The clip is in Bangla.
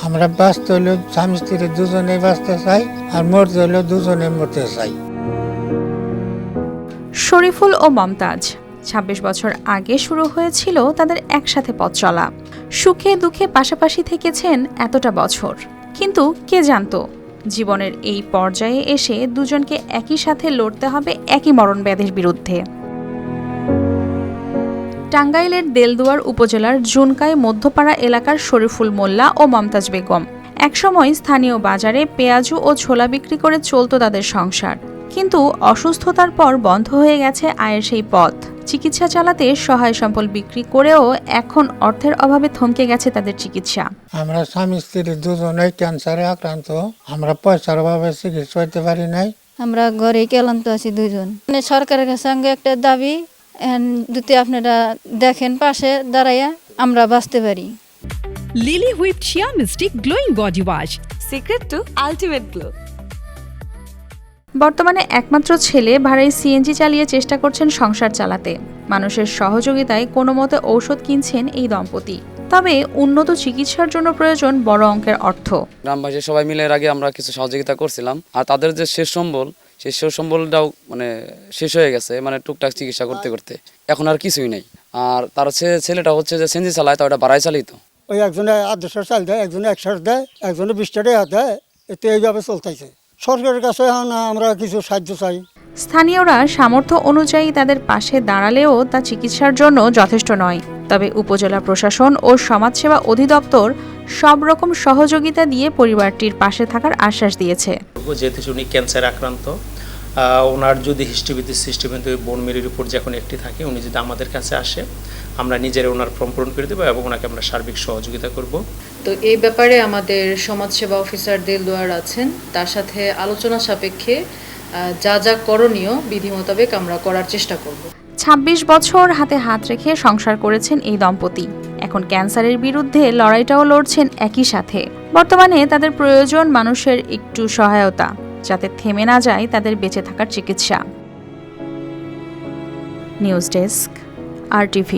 আমরা বাঁচতে হলে স্বামী স্ত্রী দুজনে বাঁচতে চাই, আর মরতে হলে দুজনে মরতে চাই। শরীফুল ও মমতাজ ২৬ বছর আগে শুরু হয়েছিল তাদের একসাথে পথ চলা। সুখে দুঃখে পাশাপাশি থেকেছেন এতটা বছর, কিন্তু কে জানতো জীবনের এই পর্যায়ে এসে দুজনকে একই সাথে লড়তে হবে একই মরণ ব্যাধির বিরুদ্ধে। টাঙ্গাইলের দেলদুয়ার উপজেলার জুনকাই মধ্যপাড়া এলাকার শরীফুল মোল্লা ও মমতাজ বেগম একসময় স্থানীয় বাজারে পেঁয়াজু ও ছোলা বিক্রি করে চলত তাদের সংসার, কিন্তু অসুস্থতার পর বন্ধ হয়ে গেছে আয়ের সেই পথ। চিকিৎসা চালাতে সহায় সম্পদ বিক্রি করেও এখন অর্থের অভাবে থমকে গেছে তাদের চিকিৎসা। আমরা স্বামী স্ত্রী দুজনেই ক্যান্সারে আক্রান্ত, আমরা পয়সার অভাবে চিকিৎসা হইতে পারি নাই। আমরা ঘরে ক্লান্ত আছি দুজন। সরকারের কাছে একটা দাবি, যদি আপনারা দেখেন পাশে দাঁড়াইয়া আমরা বাঁচতে পারি। Lily whip shea mystic glowing body wash, secret to ultimate glow. বর্তমানে একমাত্র ছেলে ভাড়ায় সিএনজি চালিয়ে চেষ্টা করছেন সংসার চালাতে। মানুষের সহযোগিতায় কোনো মতে ঔষধ কিনছেন এই দম্পতি, তবে উন্নত চিকিৎসার জন্য প্রয়োজন বড় অঙ্কের অর্থ। গ্রামবাসী সবাই মিলে এর আগে আমরা কিছু সহযোগিতা করছিলাম, আর তাদের যে শেষ সম্বলটাও শেষ হয়ে গেছে, টুকটাক চিকিৎসা করতে করতে এখন আর কিছুই নেই। আর তার ছেলেটা হচ্ছে যে সিএনজি চালায়, তো ওটা ভাড়ায় চালিত। ওই একজনে 800 চাল দেয়, একজনে 100 দেয়, একজনে 20 টাকা দেয়, এতে এইভাবে চলতেছে। সরকারের কাছে আমরা কিছু সাহায্য চাই। স্থানীয়রা সামর্থ্য অনুযায়ী তাদের পাশে দাঁড়ালেও তা চিকিৎসার জন্য যথেষ্ট নয়। তবে উপজেলা প্রশাসন ও সমাজসেবা অধিদপ্তর সব রকম সহযোগিতা দিয়ে পরিবারটির পাশে থাকার আশ্বাস দিয়েছে। যেহেতু উনি ক্যান্সার আক্রান্ত, ওনার যদি হিস্ট্রিবিন্দু বোন মেরির উপর যখন একটি থাকে, উনি যদি আমাদের কাছে আসে, আমরা নিজেরা ওনার ফর্ম পূরণ করে দেবো এবং ওনাকে আমরা সার্বিক সহযোগিতা করব। তো এই ব্যাপারে আমাদের সমাজসেবা অফিসার দেলদুয়ার আছেন, তার সাথে আলোচনা সাপেক্ষে যা যা করণীয় বিধি মোতাবেক আমরা করার চেষ্টা করব। ২৬ বছর হাতে হাত রেখে সংসার করেছেন এই দম্পতি, এখন ক্যান্সারের বিরুদ্ধে লড়াইটাও লড়ছেন একই সাথে। বর্তমানে তাদের প্রয়োজন মানুষের একটু সহায়তা, যাতে থেমে না যায় তাদের বেঁচে থাকার চিকিৎসা। News desk, RTV।